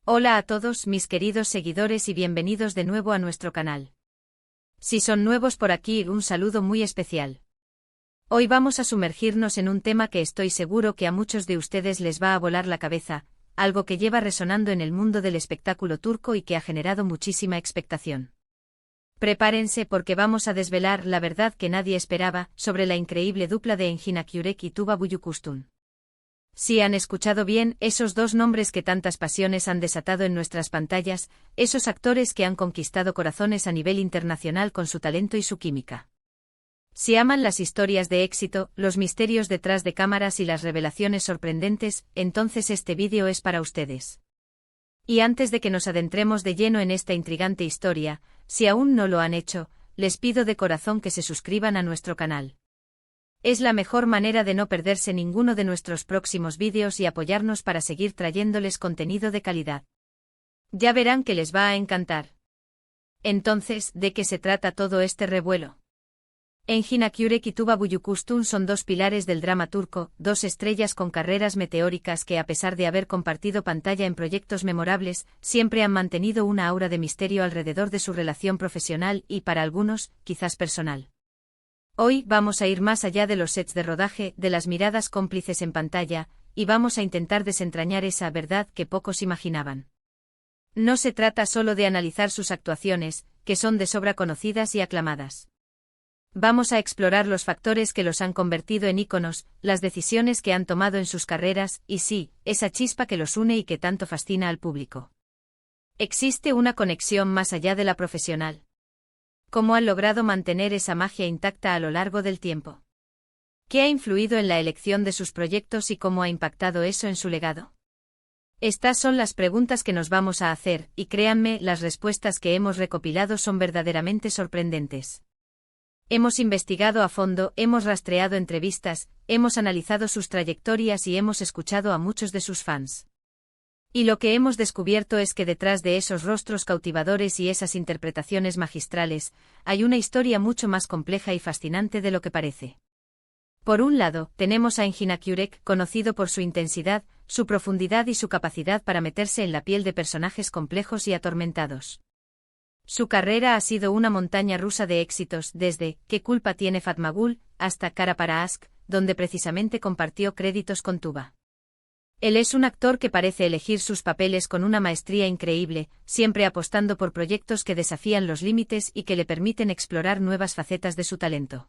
Hola a todos mis queridos seguidores y bienvenidos de nuevo a nuestro canal. Si son nuevos por aquí, un saludo muy especial. Hoy vamos a sumergirnos en un tema que estoy seguro que a muchos de ustedes les va a volar la cabeza, algo que lleva resonando en el mundo del espectáculo turco y que ha generado muchísima expectación. Prepárense porque vamos a desvelar la verdad que nadie esperaba sobre la increíble dupla de Engin Akyurek y Tuba Büyüküstün. Si han escuchado bien, esos dos nombres que tantas pasiones han desatado en nuestras pantallas, esos actores que han conquistado corazones a nivel internacional con su talento y su química. Si aman las historias de éxito, los misterios detrás de cámaras y las revelaciones sorprendentes, entonces este vídeo es para ustedes. Y antes de que nos adentremos de lleno en esta intrigante historia, si aún no lo han hecho, les pido de corazón que se suscriban a nuestro canal. Es la mejor manera de no perderse ninguno de nuestros próximos vídeos y apoyarnos para seguir trayéndoles contenido de calidad. Ya verán que les va a encantar. Entonces, ¿de qué se trata todo este revuelo? Engin Akyurek y Tuba Büyüküstün son dos pilares del drama turco, dos estrellas con carreras meteóricas que a pesar de haber compartido pantalla en proyectos memorables, siempre han mantenido una aura de misterio alrededor de su relación profesional y, para algunos, quizás personal. Hoy vamos a ir más allá de los sets de rodaje, de las miradas cómplices en pantalla, y vamos a intentar desentrañar esa verdad que pocos imaginaban. No se trata solo de analizar sus actuaciones, que son de sobra conocidas y aclamadas. Vamos a explorar los factores que los han convertido en íconos, las decisiones que han tomado en sus carreras, y sí, esa chispa que los une y que tanto fascina al público. ¿Existe una conexión más allá de la profesional? ¿Cómo han logrado mantener esa magia intacta a lo largo del tiempo? ¿Qué ha influido en la elección de sus proyectos y cómo ha impactado eso en su legado? Estas son las preguntas que nos vamos a hacer, y créanme, las respuestas que hemos recopilado son verdaderamente sorprendentes. Hemos investigado a fondo, hemos rastreado entrevistas, hemos analizado sus trayectorias y hemos escuchado a muchos de sus fans. Y lo que hemos descubierto es que detrás de esos rostros cautivadores y esas interpretaciones magistrales, hay una historia mucho más compleja y fascinante de lo que parece. Por un lado, tenemos a Engin Akyurek, conocido por su intensidad, su profundidad y su capacidad para meterse en la piel de personajes complejos y atormentados. Su carrera ha sido una montaña rusa de éxitos, desde ¿Qué culpa tiene Fatma Gül? Hasta Kara para Aşk, donde precisamente compartió créditos con Tuba. Él es un actor que parece elegir sus papeles con una maestría increíble, siempre apostando por proyectos que desafían los límites y que le permiten explorar nuevas facetas de su talento.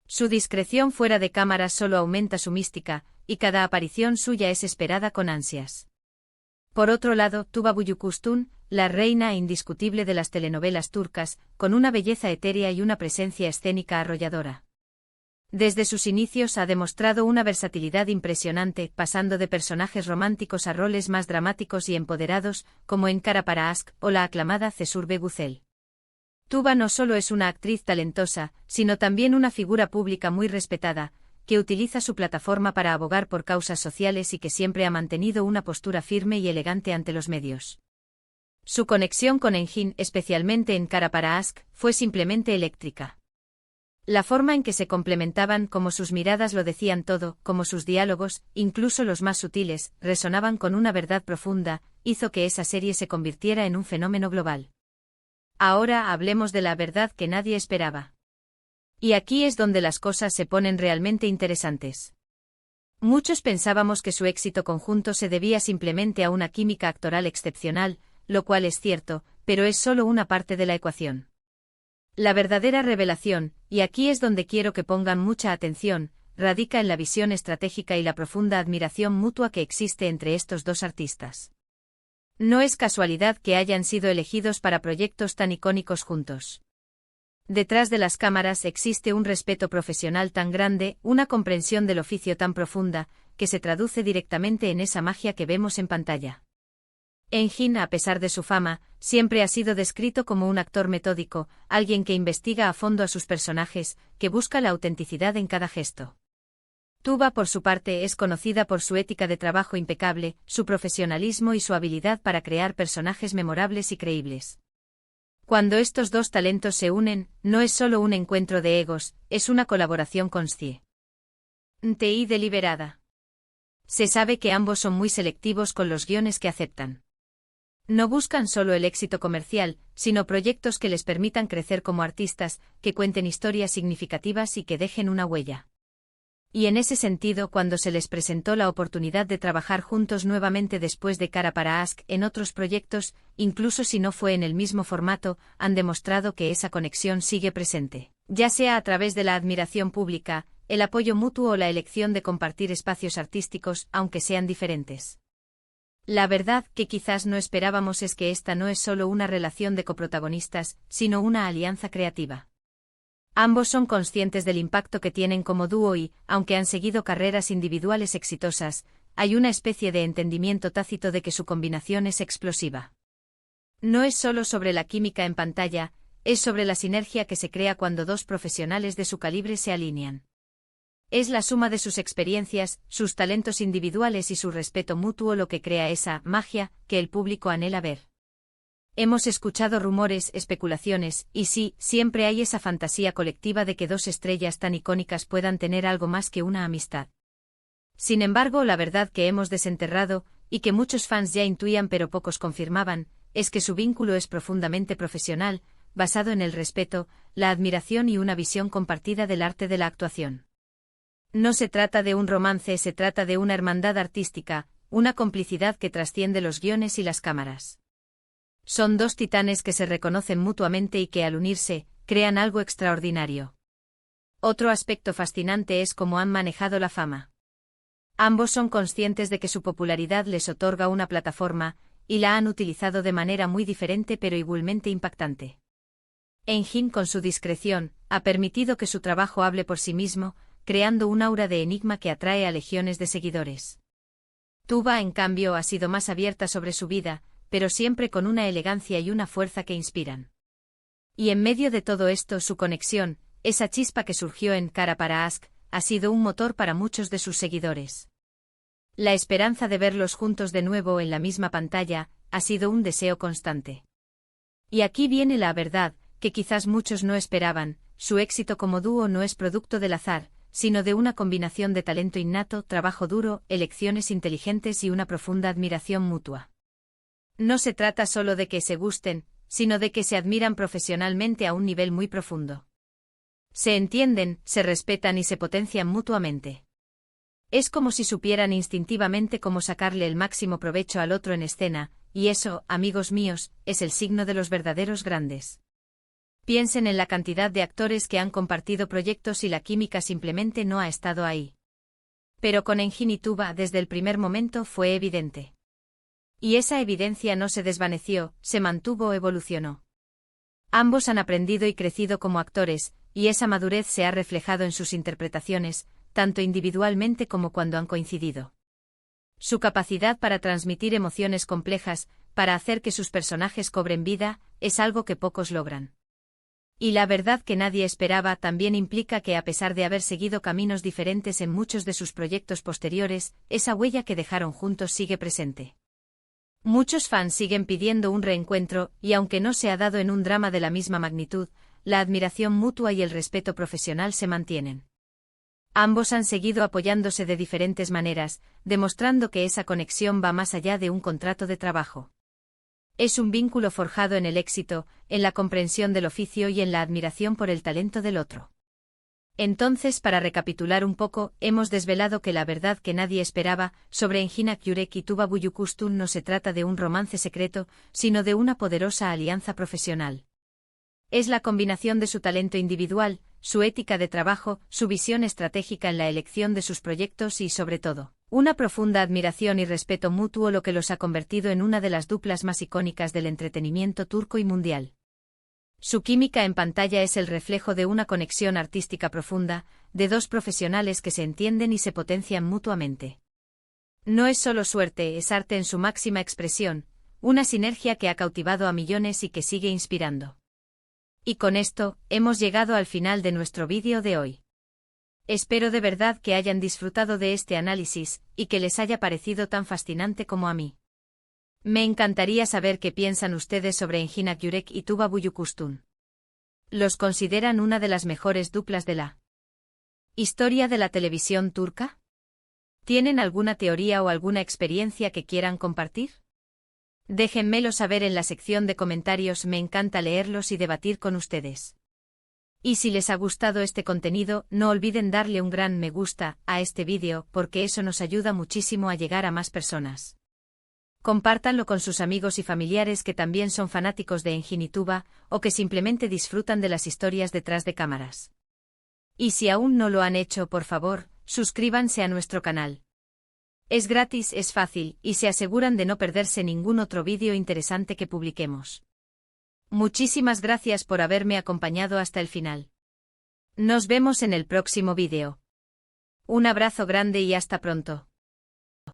Su discreción fuera de cámaras solo aumenta su mística, y cada aparición suya es esperada con ansias. Por otro lado, Tuba Büyüküstün, la reina indiscutible de las telenovelas turcas, con una belleza etérea y una presencia escénica arrolladora. Desde sus inicios ha demostrado una versatilidad impresionante, pasando de personajes románticos a roles más dramáticos y empoderados, como en Kara para Aşk o la aclamada Cesur Güzel. Tuba no solo es una actriz talentosa, sino también una figura pública muy respetada, que utiliza su plataforma para abogar por causas sociales y que siempre ha mantenido una postura firme y elegante ante los medios. Su conexión con Engin, especialmente en Kara para Aşk, fue simplemente eléctrica. La forma en que se complementaban, como sus miradas lo decían todo, como sus diálogos, incluso los más sutiles, resonaban con una verdad profunda, hizo que esa serie se convirtiera en un fenómeno global. Ahora hablemos de la verdad que nadie esperaba. Y aquí es donde las cosas se ponen realmente interesantes. Muchos pensábamos que su éxito conjunto se debía simplemente a una química actoral excepcional, lo cual es cierto, pero es solo una parte de la ecuación. La verdadera revelación, y aquí es donde quiero que pongan mucha atención, radica en la visión estratégica y la profunda admiración mutua que existe entre estos dos artistas. No es casualidad que hayan sido elegidos para proyectos tan icónicos juntos. Detrás de las cámaras existe un respeto profesional tan grande, una comprensión del oficio tan profunda, que se traduce directamente en esa magia que vemos en pantalla. Engin, a pesar de su fama, siempre ha sido descrito como un actor metódico, alguien que investiga a fondo a sus personajes, que busca la autenticidad en cada gesto. Tuba, por su parte, es conocida por su ética de trabajo impecable, su profesionalismo y su habilidad para crear personajes memorables y creíbles. Cuando estos dos talentos se unen, no es solo un encuentro de egos, es una colaboración consciente y deliberada. Se sabe que ambos son muy selectivos con los guiones que aceptan. No buscan solo el éxito comercial, sino proyectos que les permitan crecer como artistas, que cuenten historias significativas y que dejen una huella. Y en ese sentido, cuando se les presentó la oportunidad de trabajar juntos nuevamente después de Cara para Ask en otros proyectos, incluso si no fue en el mismo formato, han demostrado que esa conexión sigue presente, ya sea a través de la admiración pública, el apoyo mutuo o la elección de compartir espacios artísticos, aunque sean diferentes. La verdad que quizás no esperábamos es que esta no es solo una relación de coprotagonistas, sino una alianza creativa. Ambos son conscientes del impacto que tienen como dúo y, aunque han seguido carreras individuales exitosas, hay una especie de entendimiento tácito de que su combinación es explosiva. No es solo sobre la química en pantalla, es sobre la sinergia que se crea cuando dos profesionales de su calibre se alinean. Es la suma de sus experiencias, sus talentos individuales y su respeto mutuo lo que crea esa magia que el público anhela ver. Hemos escuchado rumores, especulaciones, y sí, siempre hay esa fantasía colectiva de que dos estrellas tan icónicas puedan tener algo más que una amistad. Sin embargo, la verdad que hemos desenterrado, y que muchos fans ya intuían pero pocos confirmaban, es que su vínculo es profundamente profesional, basado en el respeto, la admiración y una visión compartida del arte de la actuación. No se trata de un romance, se trata de una hermandad artística, una complicidad que trasciende los guiones y las cámaras. Son dos titanes que se reconocen mutuamente y que al unirse, crean algo extraordinario. Otro aspecto fascinante es cómo han manejado la fama. Ambos son conscientes de que su popularidad les otorga una plataforma, y la han utilizado de manera muy diferente pero igualmente impactante. Engin, con su discreción, ha permitido que su trabajo hable por sí mismo, creando un aura de enigma que atrae a legiones de seguidores. Tuba, en cambio, ha sido más abierta sobre su vida, pero siempre con una elegancia y una fuerza que inspiran. Y en medio de todo esto, su conexión, esa chispa que surgió en Cara para Ask, ha sido un motor para muchos de sus seguidores. La esperanza de verlos juntos de nuevo en la misma pantalla ha sido un deseo constante. Y aquí viene la verdad, que quizás muchos no esperaban: su éxito como dúo no es producto del azar, sino de una combinación de talento innato, trabajo duro, elecciones inteligentes y una profunda admiración mutua. No se trata solo de que se gusten, sino de que se admiran profesionalmente a un nivel muy profundo. Se entienden, se respetan y se potencian mutuamente. Es como si supieran instintivamente cómo sacarle el máximo provecho al otro en escena, y eso, amigos míos, es el signo de los verdaderos grandes. Piensen en la cantidad de actores que han compartido proyectos y la química simplemente no ha estado ahí. Pero con Engin y Tuba desde el primer momento fue evidente. Y esa evidencia no se desvaneció, se mantuvo o evolucionó. Ambos han aprendido y crecido como actores, y esa madurez se ha reflejado en sus interpretaciones, tanto individualmente como cuando han coincidido. Su capacidad para transmitir emociones complejas, para hacer que sus personajes cobren vida, es algo que pocos logran. Y la verdad que nadie esperaba también implica que, a pesar de haber seguido caminos diferentes en muchos de sus proyectos posteriores, esa huella que dejaron juntos sigue presente. Muchos fans siguen pidiendo un reencuentro, y aunque no se ha dado en un drama de la misma magnitud, la admiración mutua y el respeto profesional se mantienen. Ambos han seguido apoyándose de diferentes maneras, demostrando que esa conexión va más allá de un contrato de trabajo. Es un vínculo forjado en el éxito, en la comprensión del oficio y en la admiración por el talento del otro. Entonces, para recapitular un poco, hemos desvelado que la verdad que nadie esperaba sobre Engin Akyurek y Tuba Büyüküstün no se trata de un romance secreto, sino de una poderosa alianza profesional. Es la combinación de su talento individual, su ética de trabajo, su visión estratégica en la elección de sus proyectos y, sobre todo, una profunda admiración y respeto mutuo lo que los ha convertido en una de las duplas más icónicas del entretenimiento turco y mundial. Su química en pantalla es el reflejo de una conexión artística profunda, de dos profesionales que se entienden y se potencian mutuamente. No es solo suerte, es arte en su máxima expresión, una sinergia que ha cautivado a millones y que sigue inspirando. Y con esto, hemos llegado al final de nuestro vídeo de hoy. Espero de verdad que hayan disfrutado de este análisis, y que les haya parecido tan fascinante como a mí. Me encantaría saber qué piensan ustedes sobre Engin Akyurek y Tuba Büyüküstün. ¿Los consideran una de las mejores duplas de la historia de la televisión turca? ¿Tienen alguna teoría o alguna experiencia que quieran compartir? Déjenmelo saber en la sección de comentarios, me encanta leerlos y debatir con ustedes. Y si les ha gustado este contenido, no olviden darle un gran me gusta a este vídeo, porque eso nos ayuda muchísimo a llegar a más personas. Compártanlo con sus amigos y familiares que también son fanáticos de Enginituba, o que simplemente disfrutan de las historias detrás de cámaras. Y si aún no lo han hecho, por favor, suscríbanse a nuestro canal. Es gratis, es fácil, y se aseguran de no perderse ningún otro vídeo interesante que publiquemos. Muchísimas gracias por haberme acompañado hasta el final. Nos vemos en el próximo vídeo. Un abrazo grande y hasta pronto.